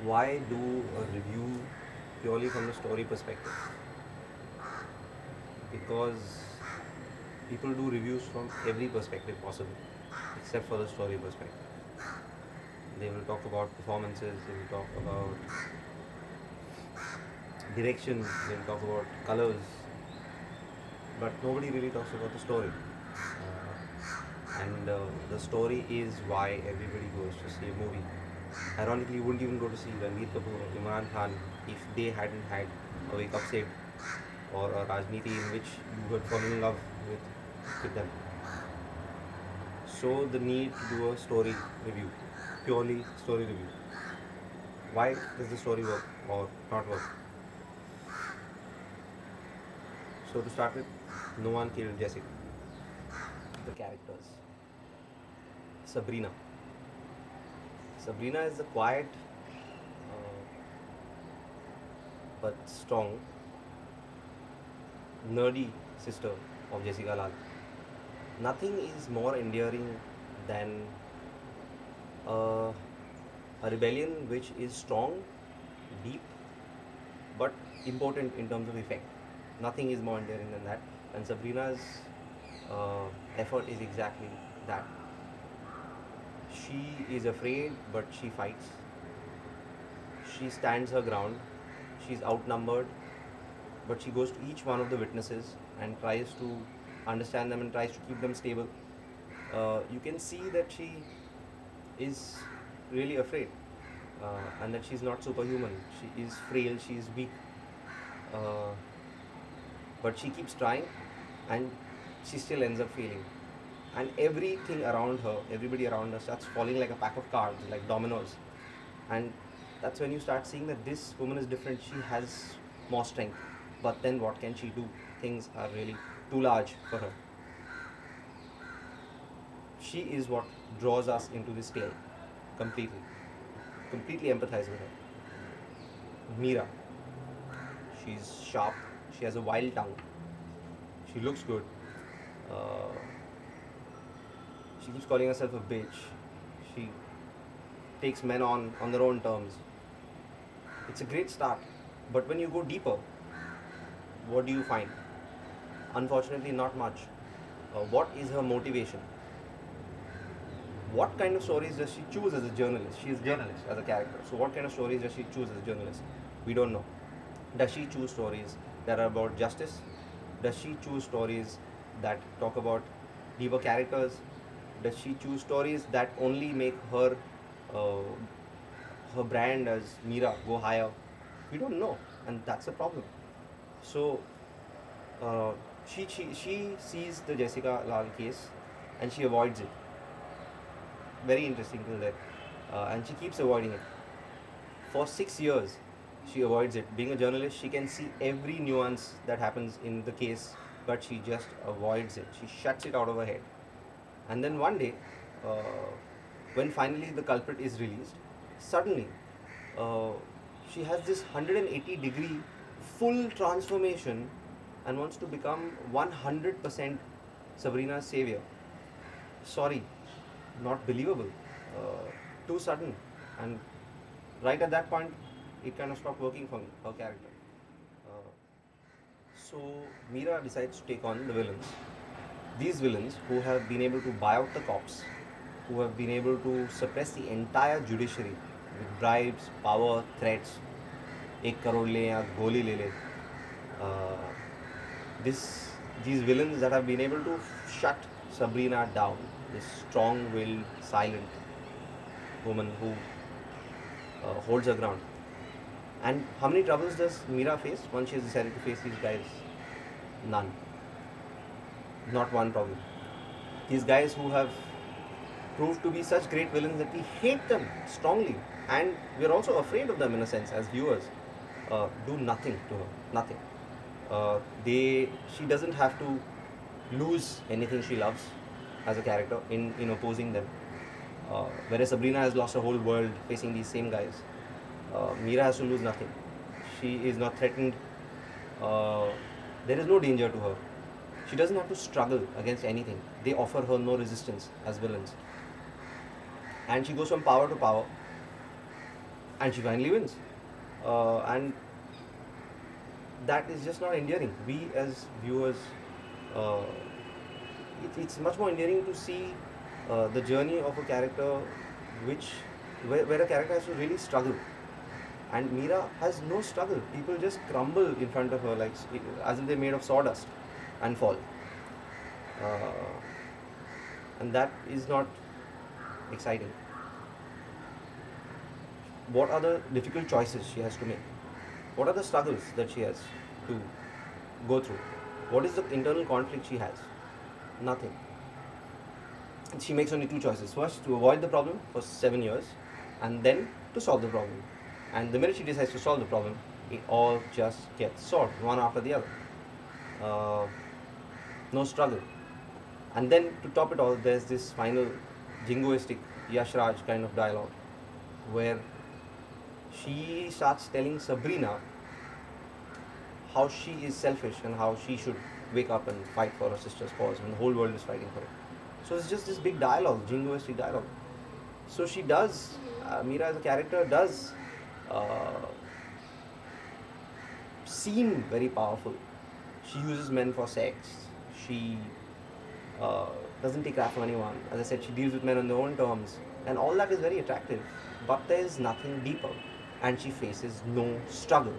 why do a review purely from the story perspective? Because people do reviews from every perspective possible, except for the story perspective. They will talk about performances, they will talk about direction, they will talk about colors, but nobody really talks about the story. And the story is why everybody goes to see a movie. Ironically, you wouldn't even go to see Ranveer Kapoor or Imran Khan if they hadn't had a Wake Up Sid or a Rajniti in which you had fallen in love with them. So the need to do a story review, purely story review. Why does the story work or not work? So to start with, no one killed Jessica. The characters. Sabrina. Sabrina is a quiet uh, but strong, nerdy sister of Jessica Lal. Nothing is more endearing than uh, a rebellion which is strong, deep, but important in terms of effect. Nothing is more endearing than that. And Sabrina's effort is exactly that. She is afraid, but she fights. She stands her ground. She's outnumbered, but she goes to each one of the witnesses and tries to understand them and tries to keep them stable. You can see that she is really afraid and that she's not superhuman. She is frail, she is weak, uh, but she keeps trying and she still ends up failing. And everything around her, everybody around her starts falling like a pack of cards, like dominoes. And that's when you start seeing that this woman is different. She has more strength. But then what can she do? Things are really too large for her. She is what draws us into this tale completely. Completely empathize with her. Meera. She's sharp. She has a wild tongue. She looks good. Uh, she keeps calling herself a bitch. She takes men on their own terms. It's a great start. But when you go deeper, what do you find? Unfortunately, not much. What is her motivation? What kind of stories does she choose as a journalist? She is a journalist as a character. So, what kind of stories does she choose as a journalist? We don't know. Does she choose stories that are about justice? Does she choose stories that talk about deeper characters? Does she choose stories that only make uh, her brand as Meera go higher? We don't know, and that's a problem. So uh, she sees the Jessica Lal case and she avoids it. Very interesting till that, and she keeps avoiding it. For 6 years, she avoids it. Being a journalist, she can see every nuance that happens in the case, but she just avoids it. She shuts it out of her head. And then one day, uh, when finally the culprit is released, suddenly uh, she has this 180-degree full transformation and wants to become 100% Sabrina's savior. Sorry, not believable. Too sudden. And right at that point, it kind of stopped working for me, her character. Uh, so Meera decides to take on the villains. These villains who have been able to buy out the cops, who have been able to suppress the entire judiciary with bribes, power, threats, एक करोड़ ले या गोली ले ले. Uh, this these villains that have been able to shut Sabrina down, this strong-willed, silent woman who holds her ground. And how many troubles does Meera face once she has decided to face these guys? None. Not one problem. These guys who have proved to be such great villains that we hate them strongly and we're also afraid of them in a sense as viewers, do nothing to her. Nothing. She doesn't have to lose anything she loves as a character in opposing them. Whereas Sabrina has lost her whole world facing these same guys. Meera has to lose nothing. She is not threatened. Uh, there is no danger to her. She doesn't have to struggle against anything. They offer her no resistance as villains. And she goes from power to power. and she finally wins. And that is just not endearing. We as viewers, uh, it's much more endearing to see the journey of a character where a character has to really struggle. And Meera has no struggle. People just crumble in front of her like as if they're made of sawdust and fall. Uh, and that is not exciting. What are the difficult choices she has to make? What are the struggles that she has to go through? What is the internal conflict she has? Nothing. She makes only two choices. First, to avoid the problem for 7 years, and then to solve the problem. And the minute she decides to solve the problem, it all just gets solved, one after the other. No struggle. And then to top it all, there's this final jingoistic Yash Raj kind of dialogue where she starts telling Sabrina how she is selfish and how she should wake up and fight for her sister's cause when the whole world is fighting for it. So it's just this big dialogue, jingoistic dialogue. So she does, Meera as a character does seem very powerful. She uses men for sex. She doesn't take crap from anyone. As I said, she deals with men on their own terms. And all that is very attractive. But there is nothing deeper. And she faces no struggle.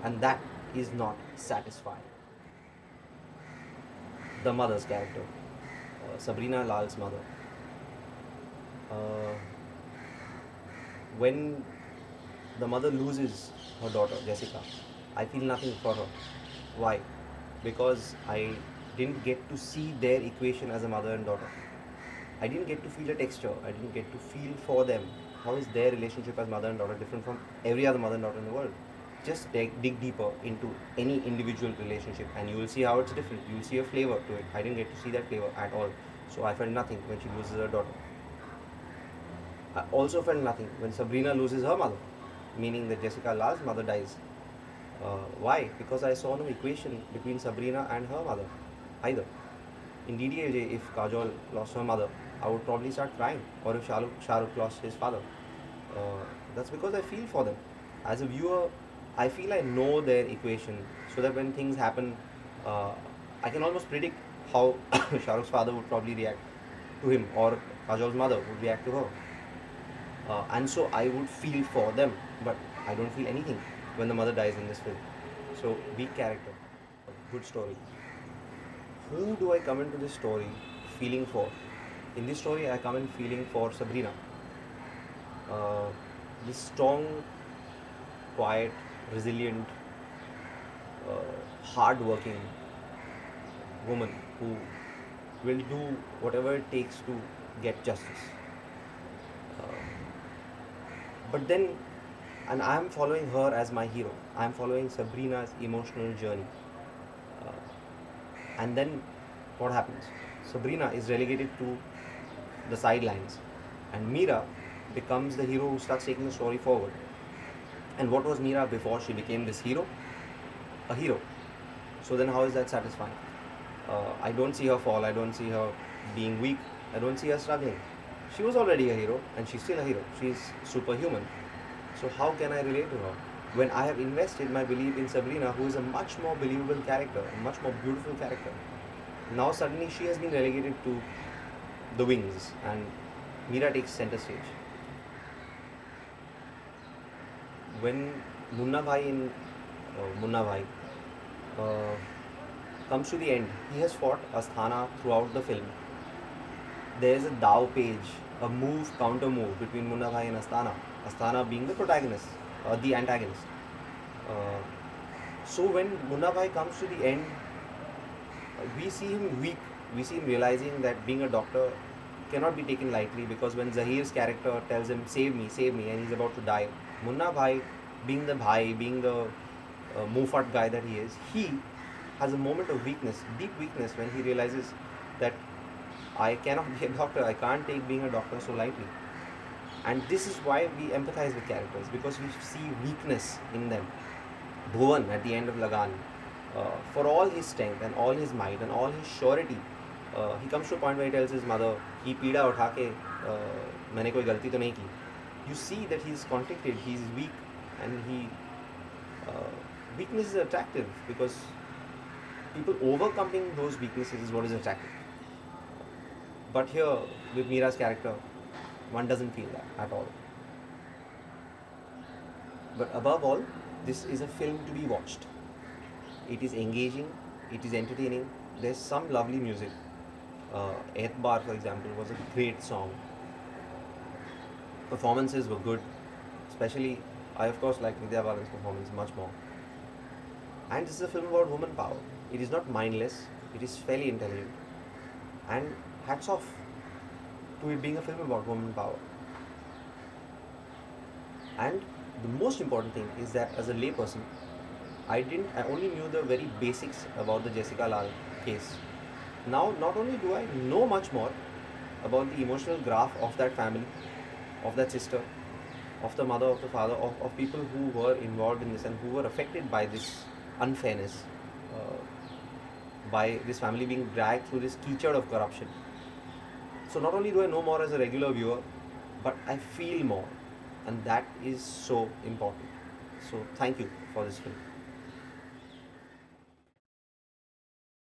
And that is not satisfying. The mother's character, Sabrina Lal's mother. When the mother loses her daughter, Jessica, I feel nothing for her. Why? Because I didn't get to see their equation as a mother and daughter. I didn't get to feel a texture. I didn't get to feel for them. How is their relationship as mother and daughter different from every other mother and daughter in the world? Just dig deeper into any individual relationship and you will see how it's different. You will see a flavor to it. I didn't get to see that flavor at all. So I felt nothing when she loses her daughter. I also felt nothing when Sabrina loses her mother, meaning that Jessica Lal's mother dies. Why? Because I saw no equation between Sabrina and her mother either. In DDLJ, if Kajol lost her mother, I would probably start crying. Or if Shahrukh lost his father. That's because I feel for them. As a viewer, I feel I know their equation, so that when things happen, I can almost predict how Shahrukh's father would probably react to him, or Kajol's mother would react to her. And so I would feel for them, but I don't feel anything when the mother dies in this film. So, weak character, good story. Who do I come into this story feeling for? In this story, I come in feeling for Sabrina. This strong, quiet, resilient, hard-working woman who will do whatever it takes to get justice. But then, and I am following her as my hero. I am following Sabrina's emotional journey. And then, what happens? Sabrina is relegated to the sidelines, and Meera becomes the hero who starts taking the story forward. And what was Meera before she became this hero? A hero. So then how is that satisfying? I don't see her fall, I don't see her being weak, I don't see her struggling. She was already a hero and she's still a hero. She's superhuman. So how can I relate to her? When I have invested my belief in Sabrina, who is a much more believable character, a much more beautiful character. Now suddenly she has been relegated to the wings and Meera takes center stage. When Munna Bhai in Munna Bhai comes to the end, he has fought Asthana throughout the film. There is a Dao page, a move, counter move between Munna Bhai and Asthana. Asthana being the protagonist, the antagonist. So when Munna Bhai comes to the end, we see him weak. We see him realizing that being a doctor cannot be taken lightly, because when Zahir's character tells him, save me, and he's about to die, Munna Bhai, being the Bhai, being the Mufat guy that he has a moment of weakness, deep weakness, when he realizes that I cannot be a doctor, I can't take being a doctor so lightly. And this is why we empathize with characters, because we see weakness in them. Bhuvan at the end of Lagan, for all his strength and all his might and all his surety, he comes to a point where he tells his mother कि पीड़ा उठा के मैंने कोई गलती तो नहीं की, you see that he's conflicted, he's weak, and uh, weakness is attractive because people overcoming those weaknesses is what is attractive. But here, with Mira's character, one doesn't feel that at all. But above all, this is a film to be watched. It is engaging, it is entertaining. There's some lovely music. Bar, for example, was a great song. Performances were good, especially I of course like Vidya Balan's performance much more. And this is a film about woman power. It is not mindless, it is fairly intelligent. And hats off to it being a film about woman power. And the most important thing is that as a layperson, I only knew the very basics about the Jessica Lal case. Now, not only do I know much more about the emotional graph of that family, of that sister, of the mother, of the father, of people who were involved in this and who were affected by this unfairness, uh, by this family being dragged through this keychad of corruption. So, not only do I know more as a regular viewer, but I feel more, and that is so important. So, thank you for this film.